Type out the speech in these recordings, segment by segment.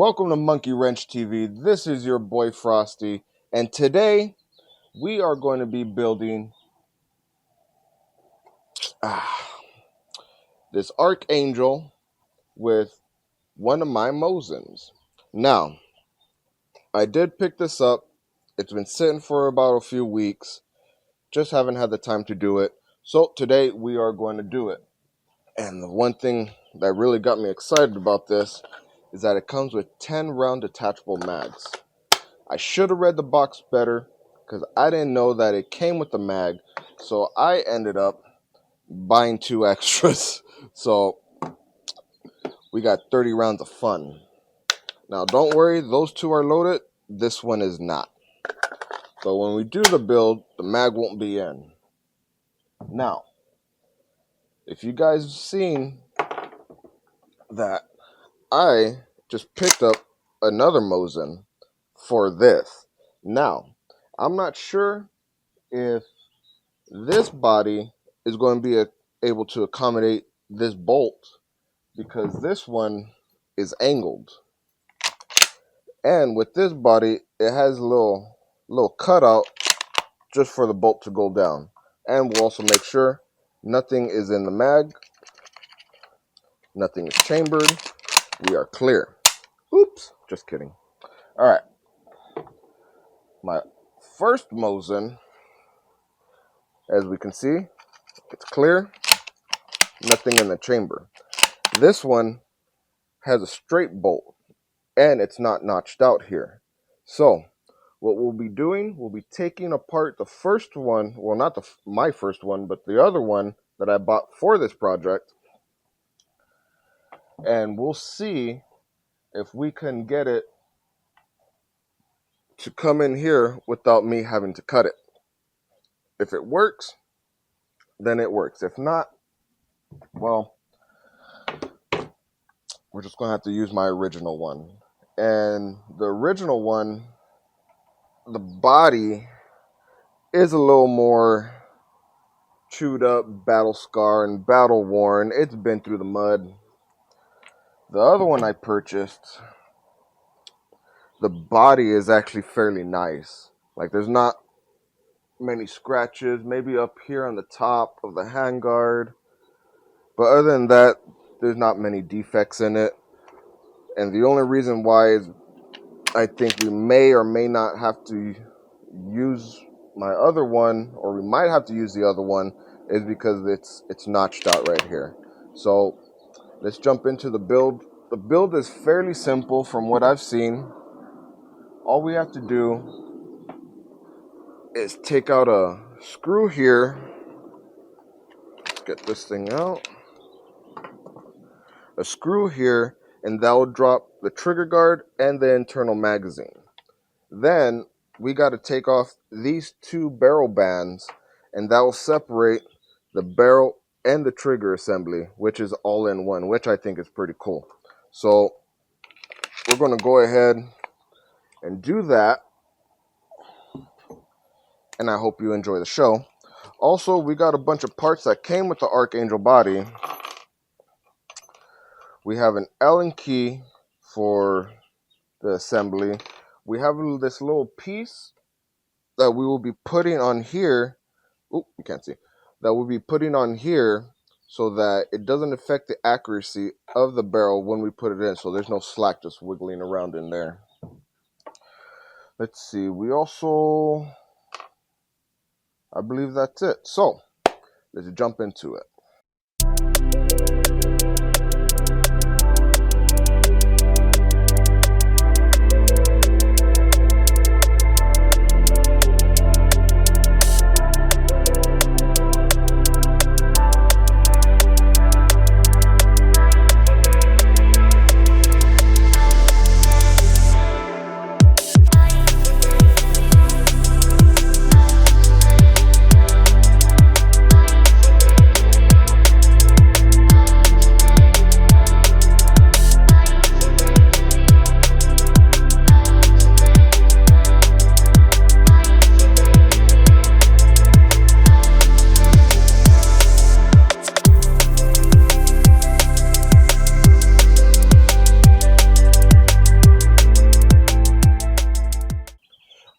Welcome to Monkey Wrench TV. This is your boy Frosty, and today we are going to be building this Archangel with one of my Mosins. Now, I did pick this up. It's been sitting for about a few weeks. Just haven't had the time to do it. So today we are going to do it. And the one thing that really got me excited about this is that it comes with 10 round detachable mags. I should have read the box better because I didn't know that it came with the mag. So I ended up buying 2 extras. So we got 30 rounds of fun. Now don't worry, those 2 are loaded. This one is not. So when we do the build, the mag won't be in. Now, if you guys have seen that I just picked up another Mosin for this. Now, I'm not sure if this body is going to be able to accommodate this bolt because this one is angled. And with this body, it has a little cutout just for the bolt to go down. And we'll also make sure nothing is in the mag, nothing is chambered. We are clear. Oops, just kidding. All right. My first Mosin, as we can see, it's clear, nothing in the chamber. This one has a straight bolt, and it's not notched out here. So, what we'll be doing, we'll be taking apart the first one, well, not my first one, but the other one that I bought for this project, and we'll see if we can get it to come in here without me having to cut it. If it works, then it works. If not, well, we're just going to have to use my original one. And the original one, the body is a little more chewed up, battle scarred, and battle worn. It's been through the mud. The other one I purchased, the body is actually fairly nice. Like, there's not many scratches, maybe up here on the top of the handguard. But other than that, there's not many defects in it. And the only reason why is I think we may or may not have to use my other one, or we might have to use the other one, is because it's notched out right here. So let's jump into the build. The build is fairly simple from what I've seen. All we have to do is take out a screw here. Let's get this thing out. A screw here, and that will drop the trigger guard and the internal magazine. Then we got to take off these two barrel bands, and that will separate the barrel and the trigger assembly, which is all in one, which I think is pretty cool. So we're going to go ahead and do that, and I hope you enjoy the show. Also, we got a bunch of parts that came with the Archangel body. We have an Allen key for the assembly. We have this little piece that we will be putting on here. Oh, you can't see. That we'll be putting on here so that it doesn't affect the accuracy of the barrel when we put it in. So there's no slack just wiggling around in there. Let's see. We also, I believe that's it. So let's jump into it.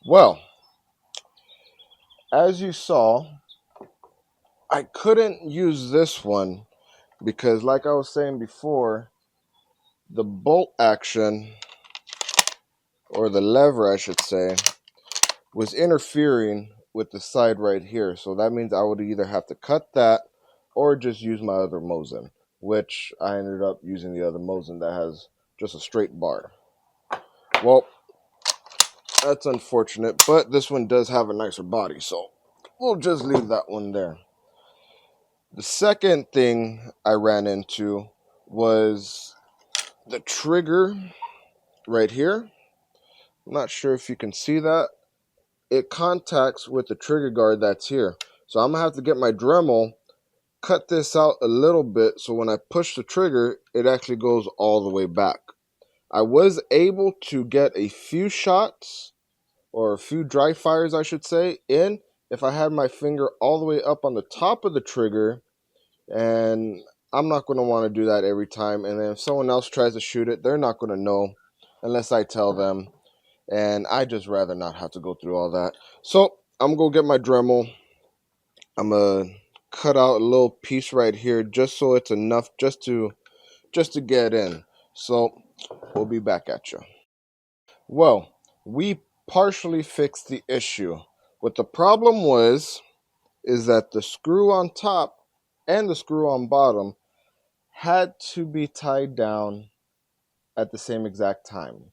Well, as you saw, I couldn't use this one because, like I was saying before, the bolt action, or the lever I should say, was interfering with the side right here. So that means I would either have to cut that or just use my other Mosin, which I ended up using the other Mosin that has just a straight bar. Well, that's unfortunate, but this one does have a nicer body, so we'll just leave that one there. The second thing I ran into was the trigger right here. I'm not sure if you can see that. It contacts with the trigger guard that's here. So I'm gonna have to get my Dremel, cut this out a little bit so when I push the trigger, it actually goes all the way back. I was able to get a few shots, or a few dry fires I should say, in if I had my finger all the way up on the top of the trigger, and I'm not going to want to do that every time. And then if someone else tries to shoot it, they're not going to know unless I tell them, and I just rather not have to go through all that. So I'm going to go get my Dremel. I'm going to cut out a little piece right here just so it's enough just to get in. So we'll be back at you. Well, we partially fixed the issue. What the problem is that the screw on top and the screw on bottom had to be tied down at the same exact time.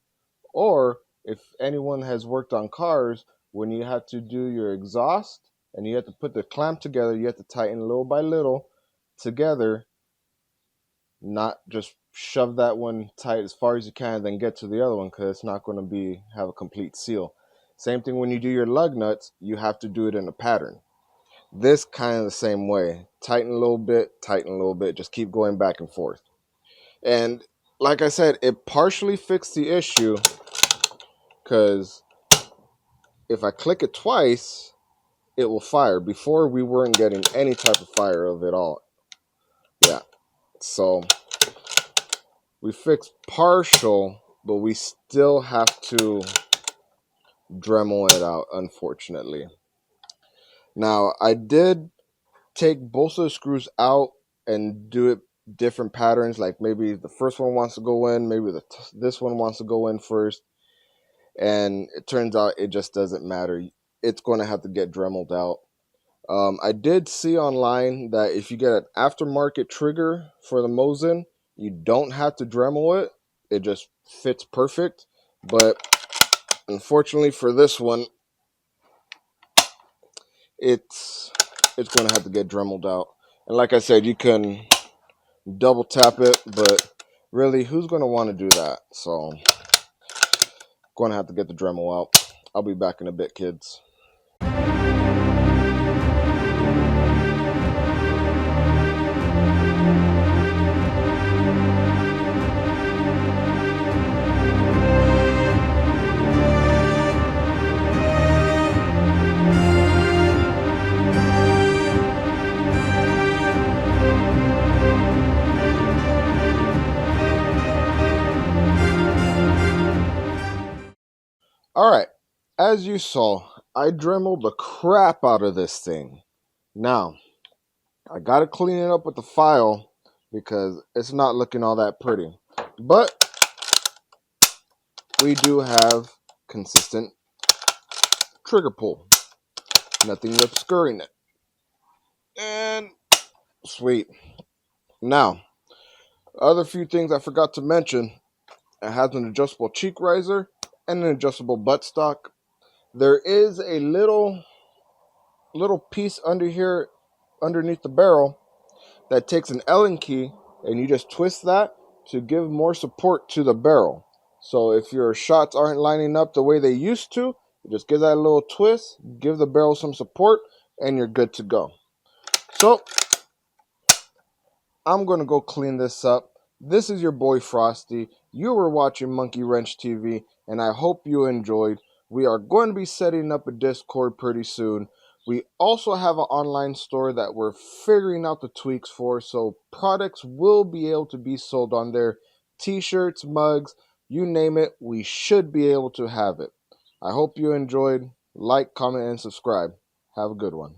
Or if anyone has worked on cars, when you have to do your exhaust and you have to put the clamp together, you have to tighten little by little together, not just shove that one tight as far as you can, then get to the other one, because it's not going to have a complete seal. Same thing when you do your lug nuts, you have to do it in a pattern. This kind of the same way. Tighten a little bit, just keep going back and forth. And like I said, it partially fixed the issue, because if I click it twice, it will fire. Before, we weren't getting any type of fire of it all. Yeah, so we fixed partial, but we still have to Dremel it out, unfortunately. Now, I did take both of the screws out and do it different patterns. Like maybe the first one wants to go in, maybe this one wants to go in first. And it turns out it just doesn't matter. It's going to have to get Dremeled out. I did see online that if you get an aftermarket trigger for the Mosin, you don't have to Dremel it. It just fits perfect. But unfortunately for this one, it's going to have to get Dremeled out. And like I said, you can double tap it, but really, who's going to want to do that? So going to have to get the Dremel out. I'll be back in a bit, kids. Alright, as you saw, I dremeled the crap out of this thing. Now, I gotta clean it up with the file because it's not looking all that pretty. But we do have consistent trigger pull. Nothing obscuring it. And sweet. Now, other few things I forgot to mention. It has an adjustable cheek riser and an adjustable buttstock. There is a little piece under here underneath the barrel that takes an Allen key, and you just twist that to give more support to the barrel. So if your shots aren't lining up the way they used to, you just give that a little twist, give the barrel some support, and you're good to go. So I'm going to go clean this up. This is your boy Frosty. You were watching Monkey Wrench TV, and I hope you enjoyed. We are going to be setting up a Discord pretty soon. We also have an online store that we're figuring out the tweaks for, so products will be able to be sold on there. T-shirts, mugs, you name it, we should be able to have it. I hope you enjoyed. Like, comment, and subscribe. Have a good one.